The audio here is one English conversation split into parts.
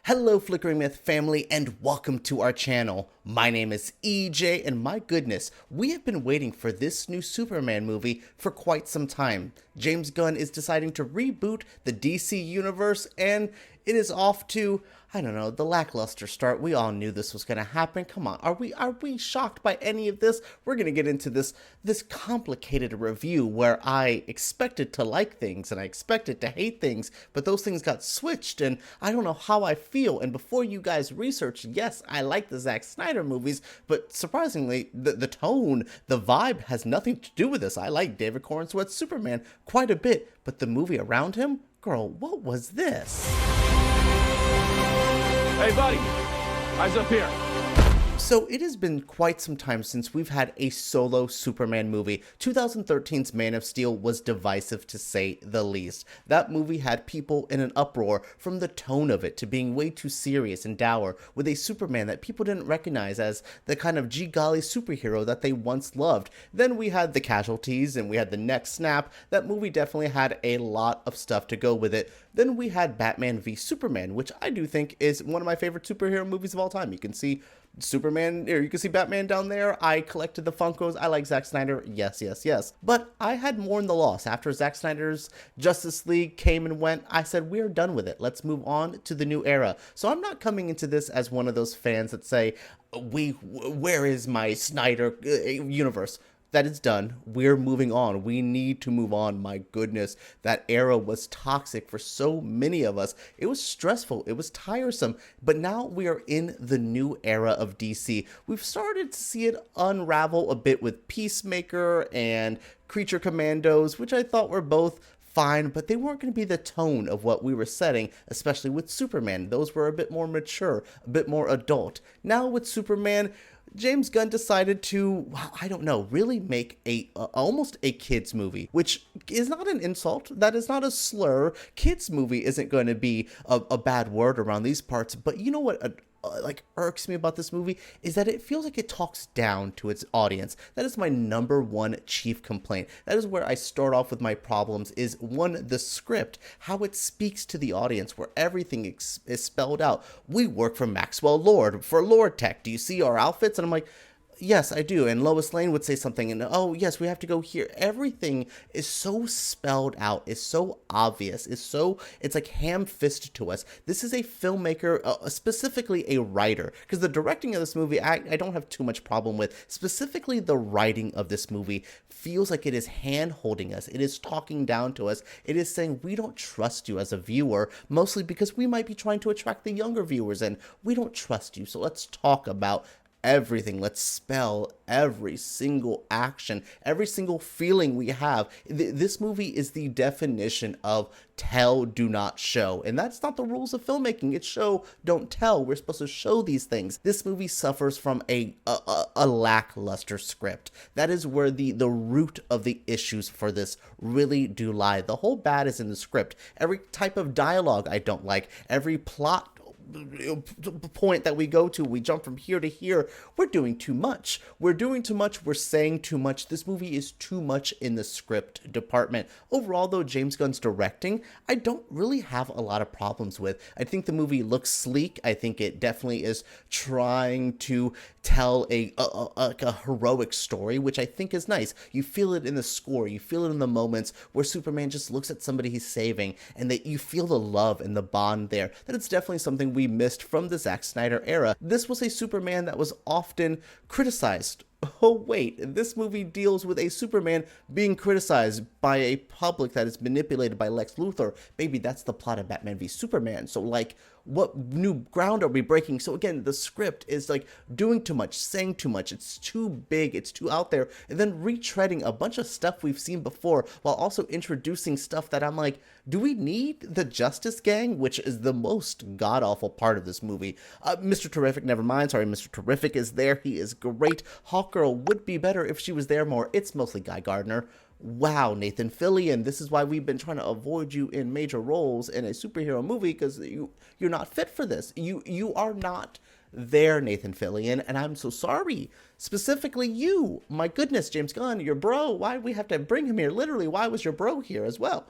Hello Flickering Myth family and welcome to our channel. My name is EJ and my goodness, we have been waiting for this new Superman movie for quite some time. James Gunn is deciding to reboot the DC universe and it is off to, I don't know, the lackluster start. We all knew this was going to happen. Come on, are we shocked by any of this? We're going to get into this complicated review where I expected to like things and I expected to hate things, but those things got switched and I don't know how I feel. And before you guys research, yes, I like the Zack Snyder movies, but surprisingly, the tone, the vibe has nothing to do with this. I like David Corenswet's Superman quite a bit, but the movie around him, girl, what was this? Hey, buddy, eyes up here. So it has been quite some time since we've had a solo Superman movie. 2013's Man of Steel was divisive to say the least. That movie had people in an uproar from the tone of it to being way too serious and dour with a Superman that people didn't recognize as the kind of gee golly superhero that they once loved. Then we had the casualties and we had the neck snap. That movie definitely had a lot of stuff to go with it. Then we had Batman v Superman, which I do think is one of my favorite superhero movies of all time. You can see Superman, or you can see Batman down there. I collected the Funkos. I like Zack Snyder. Yes. But I had mourned the loss. After Zack Snyder's Justice League came and went, I said, we're done with it. Let's move on to the new era. So I'm not coming into this as one of those fans that say, where is my Snyder universe? That is done. We're moving on. We need to move on. My goodness, that era was toxic for so many of us. It was stressful. It was tiresome. But now we are in the new era of DC. We've started to see it unravel a bit with Peacemaker and Creature Commandos, which I thought were both fine, but they weren't going to be the tone of what we were setting, especially with Superman. Those were a bit more mature, a bit more adult. Now with Superman, James Gunn decided to, I don't know, really make almost a kids movie, which is not an insult. That is not a slur. Kids movie isn't going to be a bad word around these parts, but you know what irks me about this movie is that it feels like it talks down to its audience. That is my number one chief complaint. That is where I start off with my problems is one, the script, how it speaks to the audience, where everything is spelled out. We work for Maxwell Lord, for Lord Tech. Do you see our outfits? And I'm like, yes, I do. And Lois Lane would say something and, oh, yes, we have to go here. Everything is so spelled out, is so obvious, it's like ham-fisted to us. This is a filmmaker, specifically a writer, because the directing of this movie, I don't have too much problem with. Specifically, the writing of this movie feels like it is hand-holding us. It is talking down to us. It is saying, we don't trust you as a viewer, mostly because we might be trying to attract the younger viewers, and we don't trust you. So let's talk about everything. Let's spell every single action, every single feeling we have. This movie is the definition of tell, do not show. And that's not the rules of filmmaking. It's show, don't tell. We're supposed to show these things. This movie suffers from a lackluster script. That is where the root of the issues for this really do lie. The whole bad is in the script. Every type of dialogue I don't like. Every plot point that we go to, we jump from here to here. We're doing too much. We're saying too much. This movie is too much in the script department. Overall, though, James Gunn's directing, I don't really have a lot of problems with. I think the movie looks sleek. I think it definitely is trying to tell a heroic story, which I think is nice. You feel it in the score. You feel it in the moments where Superman just looks at somebody he's saving, and that you feel the love and the bond there. That it's definitely something we missed from the Zack Snyder era. This was a Superman that was often criticized. Oh wait, this movie deals with a Superman being criticized by a public that is manipulated by Lex Luthor. Baby, that's the plot of Batman v Superman. So like, what new ground are we breaking? So again, the script is like doing too much, saying too much. It's too big, it's too out there, and then retreading a bunch of stuff we've seen before while also introducing stuff that I'm like, do we need the Justice Gang? Which is the most god-awful part of this movie. Mr. Terrific, never mind. Sorry, Mr. Terrific is there. He is great. Hawkgirl would be better if she was there more. It's mostly Guy Gardner. Wow, Nathan Fillion, this is why we've been trying to avoid you in major roles in a superhero movie, because you're not fit for this. You are not there, Nathan Fillion, and I'm so sorry. Specifically you. My goodness, James Gunn, your bro. Why do we have to bring him here? Literally, why was your bro here as well?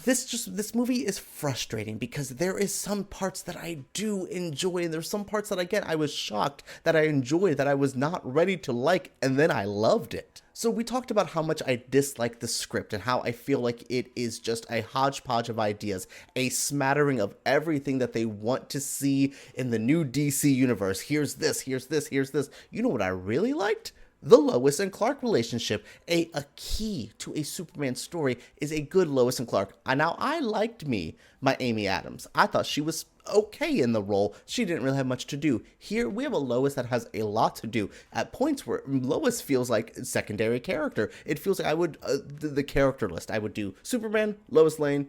This movie is frustrating because there is some parts that I do enjoy, and there's some parts that, again, I was shocked that I enjoyed, that I was not ready to like, and then I loved it. So we talked about how much I dislike the script and how I feel like it is just a hodgepodge of ideas, a smattering of everything that they want to see in the new DC universe. Here's this, here's this, here's this. You know what I really liked? The Lois and Clark relationship. A key to a Superman story is a good Lois and Clark. Now, I liked my Amy Adams. I thought she was okay in the role. She didn't really have much to do. Here, we have a Lois that has a lot to do. At points where Lois feels like a secondary character. It feels like I would, the character list, I would do Superman, Lois Lane,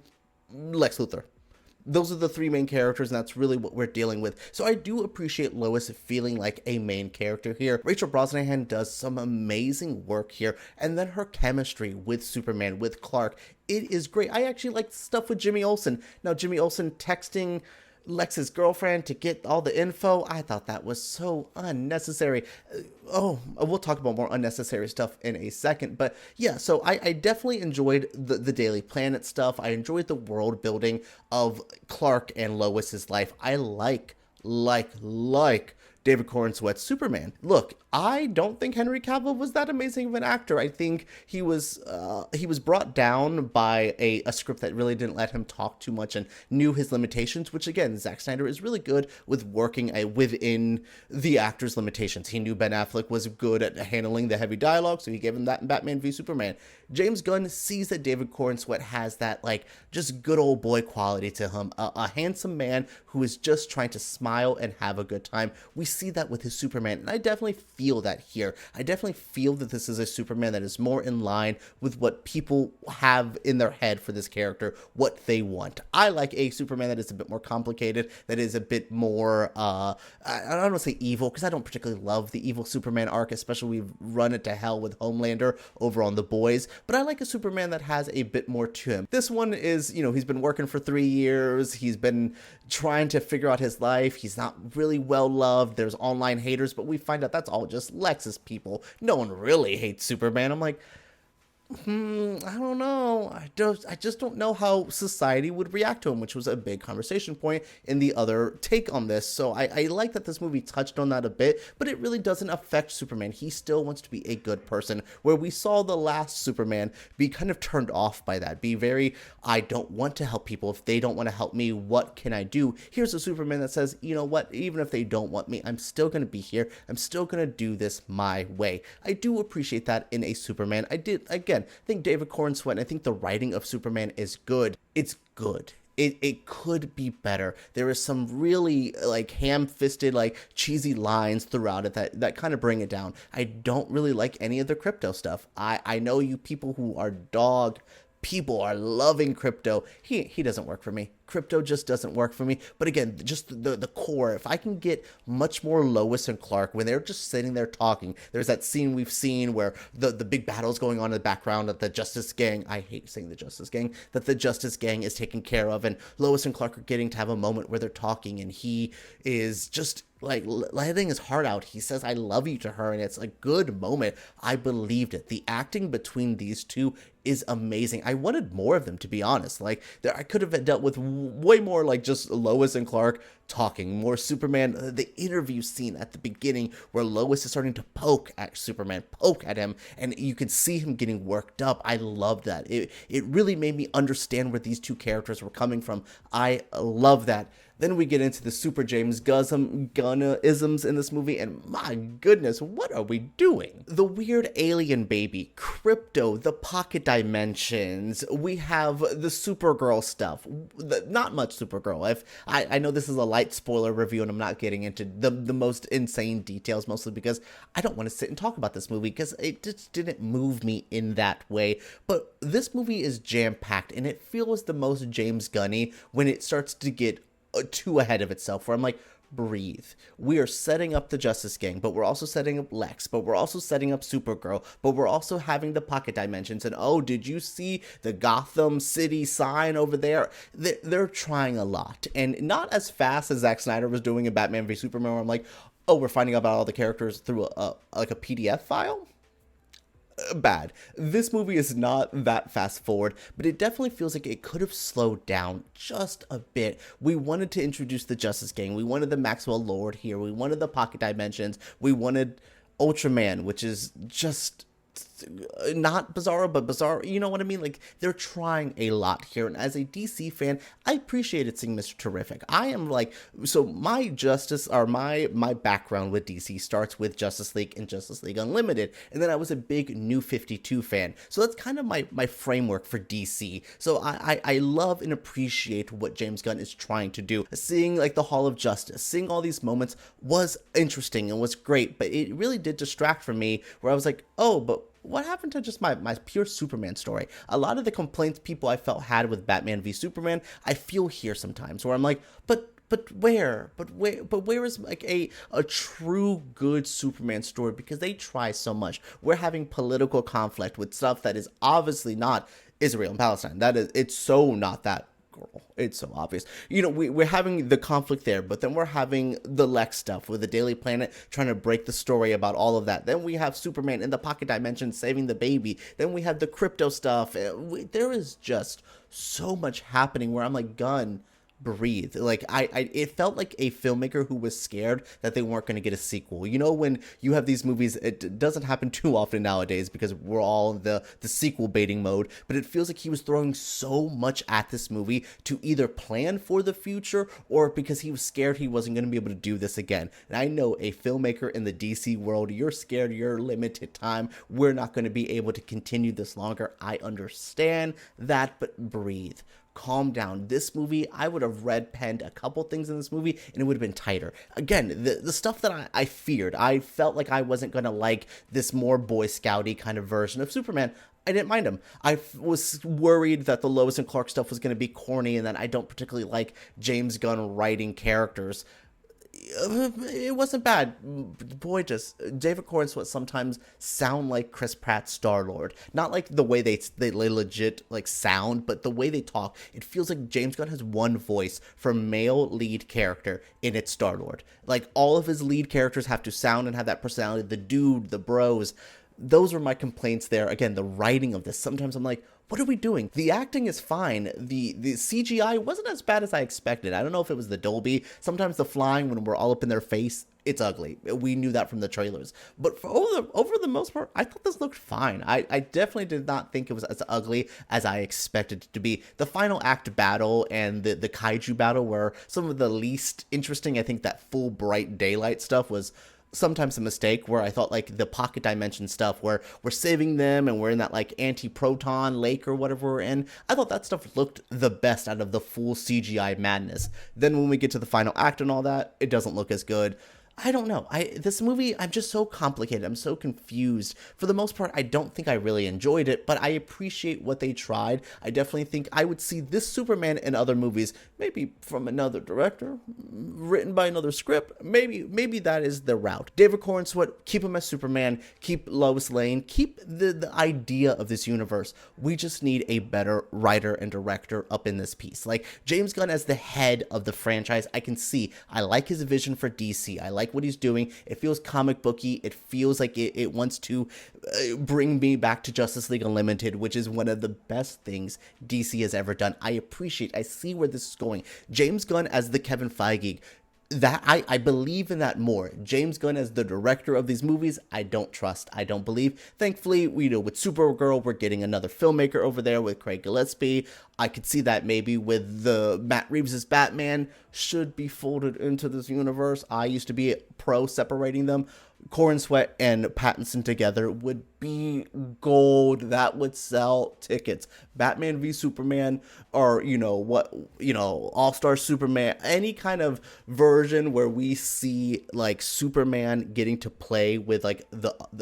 Lex Luthor. Those are the three main characters, and that's really what we're dealing with. So I do appreciate Lois feeling like a main character here. Rachel Brosnahan does some amazing work here, and then her chemistry with Superman, with Clark, it is great. I actually like stuff with Jimmy Olsen. Now, Jimmy Olsen texting Lex's girlfriend to get all the info, I thought that was so unnecessary. We'll talk about more unnecessary stuff in a second, but yeah, so I definitely enjoyed the Daily Planet stuff. I enjoyed the world building of Clark and Lois's life. I like David Corenswet's Superman. Look, I don't think Henry Cavill was that amazing of an actor. I think he was brought down by a script that really didn't let him talk too much and knew his limitations, which again, Zack Snyder is really good with working within the actor's limitations. He knew Ben Affleck was good at handling the heavy dialogue, so he gave him that in Batman v Superman. James Gunn sees that David Corenswet has that, like, just good old boy quality to him, a handsome man who is just trying to smile and have a good time. We see that with his Superman, and I definitely feel that here. I definitely feel that this is a Superman that is more in line with what people have in their head for this character, what they want. I like a Superman that is a bit more complicated, that is a bit more, I don't want to say evil, because I don't particularly love the evil Superman arc, especially we've run it to hell with Homelander over on The Boys, but I like a Superman that has a bit more to him. This one is, he's been working for 3 years, he's been trying to figure out his life, he's not really well loved, there's online haters, but we find out that's all just Lex's people. No one really hates Superman. I'm like, I don't know. I just don't know how society would react to him, which was a big conversation point in the other take on this. So I like that this movie touched on that a bit, but it really doesn't affect Superman. He still wants to be a good person, where we saw the last Superman be kind of turned off by that, be very, I don't want to help people. If they don't want to help me, what can I do? Here's a Superman that says, you know what, even if they don't want me, I'm still going to be here. I'm still going to do this my way. I do appreciate that in a Superman. I think David Corenswet, I think the writing of Superman is good. It's good. It could be better. There is some really, like, ham-fisted, like, cheesy lines throughout it that kind of bring it down. I don't really like any of the crypto stuff. I know you people who are dog people are loving crypto. He doesn't work for me. Crypto just doesn't work for me. But again, just the core, if I can get much more Lois and Clark when they're just sitting there talking. There's that scene we've seen where the big battle's going on in the background that the Justice Gang, I hate saying the Justice Gang, that the Justice Gang is taken care of, and Lois and Clark are getting to have a moment where they're talking, and he is just like letting his heart out. He says, I love you to her, and it's a good moment. I believed it. The acting between these two is amazing. I wanted more of them, to be honest. Like, I could have dealt with way more, like, just Lois and Clark talking, more Superman. The interview scene at the beginning where Lois is starting to poke at Superman, poke at him, and you can see him getting worked up. I love that. It really made me understand where these two characters were coming from. I love that. Then we get into the Super James Gunn-isms in this movie, and my goodness, what are we doing? The weird alien baby, crypto, the pocket dimensions, we have the Supergirl stuff. Not much Supergirl. I know this is a light spoiler review, and I'm not getting into the most insane details, mostly because I don't want to sit and talk about this movie, because it just didn't move me in that way. But this movie is jam-packed, and it feels the most James Gunny when it starts to get too ahead of itself, where I'm like, breathe. We are setting up the Justice Gang, but we're also setting up Lex, but we're also setting up Supergirl, but we're also having the pocket dimensions, and oh, did you see the Gotham City sign over there? They're trying a lot, and not as fast as Zack Snyder was doing in Batman v Superman, where I'm like, oh, we're finding out about all the characters through a PDF file? bad. This movie is not that fast forward, but it definitely feels like it could have slowed down just a bit. We wanted to introduce the Justice Gang. We wanted the Maxwell Lord here. We wanted the Pocket Dimensions. We wanted Ultraman, which is just not Bizarro, but bizarre. You know what I mean? Like, they're trying a lot here. And as a DC fan, I appreciated seeing Mr. Terrific. I am like, so my my background with DC starts with Justice League and Justice League Unlimited. And then I was a big New 52 fan. So that's kind of my framework for DC. So I love and appreciate what James Gunn is trying to do. Seeing like the Hall of Justice, seeing all these moments was interesting and was great, but it really did distract from me where I was like, oh, but what happened to just my pure Superman story? A lot of the complaints people I felt had with Batman v Superman, I feel here sometimes where I'm like, but where is like a true good Superman story? Because they try so much. We're having political conflict with stuff that is obviously not Israel and Palestine. It's so not that. Girl. It's so obvious. You know, we're having the conflict there, but then we're having the Lex stuff with the Daily Planet trying to break the story about all of that. Then we have Superman in the Pocket Dimension saving the baby. Then we have the crypto stuff. There is just so much happening where I'm like, Gunn, breathe. Like, it felt like a filmmaker who was scared that they weren't going to get a sequel. You know, when you have these movies, it doesn't happen too often nowadays because we're all in the sequel baiting mode, but it feels like he was throwing so much at this movie to either plan for the future or because he was scared he wasn't going to be able to do this again. And I know a filmmaker in the DC world, you're scared, you're limited time, we're not going to be able to continue this longer. I understand that, but breathe. Calm down. This movie, I would have red penned a couple things in this movie and it would have been tighter. Again, the stuff that I feared, I felt like I wasn't going to like this more Boy Scouty kind of version of Superman. I didn't mind him. I was worried that the Lois and Clark stuff was going to be corny and that I don't particularly like James Gunn writing characters. It wasn't bad. Boy, just David Corenswet sometimes sound like Chris Pratt's Star-Lord. Not like the way they legit like sound, but the way they talk. It feels like James Gunn has one voice for male lead character in its Star-Lord. Like, all of his lead characters have to sound and have that personality. The dude, the bros. Those were my complaints there. Again, the writing of this. Sometimes I'm like, what are we doing? The acting is fine. The CGI wasn't as bad as I expected. I don't know if it was the Dolby. Sometimes the flying, when we're all up in their face, it's ugly. We knew that from the trailers. But for over the most part, I thought this looked fine. I definitely did not think it was as ugly as I expected it to be. The final act battle and the kaiju battle were some of the least interesting. I think that full bright daylight stuff was sometimes a mistake, where I thought like the Pocket Dimension stuff where we're saving them and we're in that like anti-proton lake or whatever we're in, I thought that stuff looked the best out of the full CGI madness. Then when we get to the final act and all that, it doesn't look as good. I don't know. This movie, I'm just so complicated. I'm so confused. For the most part, I don't think I really enjoyed it, but I appreciate what they tried. I definitely think I would see this Superman in other movies, maybe from another director, written by another script. Maybe that is the route. David Corenswet, keep him as Superman, keep Lois Lane, keep the idea of this universe. We just need a better writer and director up in this piece. Like, James Gunn as the head of the franchise, I can see. I like his vision for DC. I like what he's doing. It feels comic booky. It feels like it wants to bring me back to Justice League Unlimited, which is one of the best things DC has ever done. I see where this is going. James Gunn as the Kevin Feige, that I believe in that more. James Gunn as the director of these movies, I don't trust. I don't believe. Thankfully, with Supergirl, we're getting another filmmaker over there with Craig Gillespie. I could see that maybe with the Matt Reeves' Batman should be folded into this universe. I used to be pro separating them. Corenswet and Pattinson together would be gold. That would sell tickets. Batman v Superman, or All-Star Superman, any kind of version where we see like Superman getting to play with like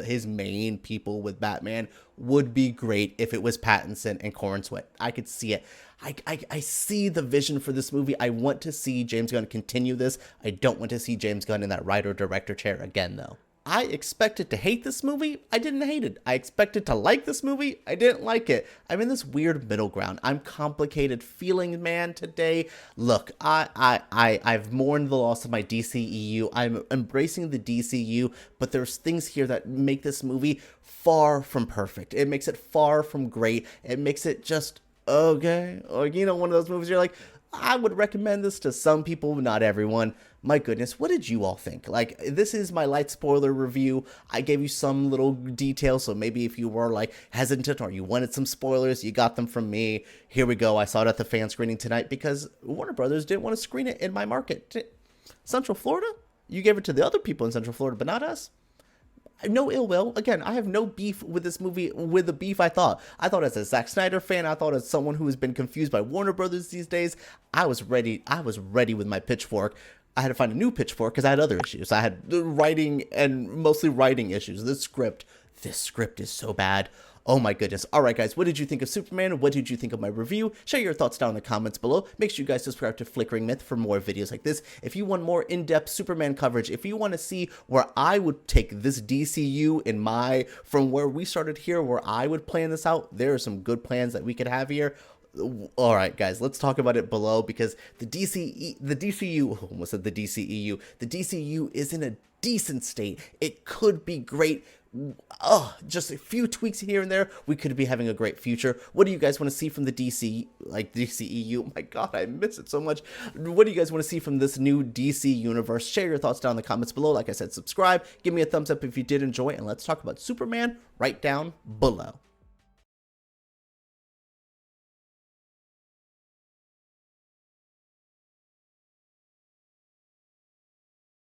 his main people with Batman would be great if it was Pattinson and Corenswet. I could see it. I see the vision for this movie. I want to see James Gunn continue this. I don't want to see James Gunn in that writer-director chair again, though. I expected to hate this movie. I didn't hate it. I expected to like this movie. I didn't like it. I'm in this weird middle ground. I'm complicated feeling man today. Look, I've mourned the loss of my DCEU. I'm embracing the DCU, but there's things here that make this movie far from perfect. It makes it far from great. It makes it just okay. Or, one of those movies you're like, I would recommend this to some people, not everyone. My goodness, what did you all think? Like, this is my light spoiler review. I gave you some little details, so maybe if you were, like, hesitant or you wanted some spoilers, you got them from me. Here we go. I saw it at the fan screening tonight because Warner Brothers didn't want to screen it in my market. Central Florida? You gave it to the other people in Central Florida, but not us. No ill will. Again, I have no beef with this movie with the beef I thought. I thought as a Zack Snyder fan, I thought as someone who has been confused by Warner Brothers these days, I was ready with my pitchfork. I had to find a new pitchfork because I had other issues. I had writing and mostly writing issues. This script is so bad. Oh my goodness. All right, guys, what did you think of Superman? What did you think of my review? Share your thoughts down in the comments below. Make sure you guys subscribe to Flickering Myth for more videos like this. If you want more in-depth Superman coverage, if you want to see where I would take this DCU from where we started here, where I would plan this out, there are some good plans that we could have here. All right, guys, let's talk about it below because the DCU, almost said the DCEU, the DCU is in a decent state. It could be great. Just a few tweaks here and there, we could be having a great future. What do you guys want to see from the DCEU? My God, I miss it so much. What do you guys want to see from this new DC universe? Share your thoughts down in the comments below. Like I said, subscribe, give me a thumbs up if you did enjoy, and let's talk about Superman right down below.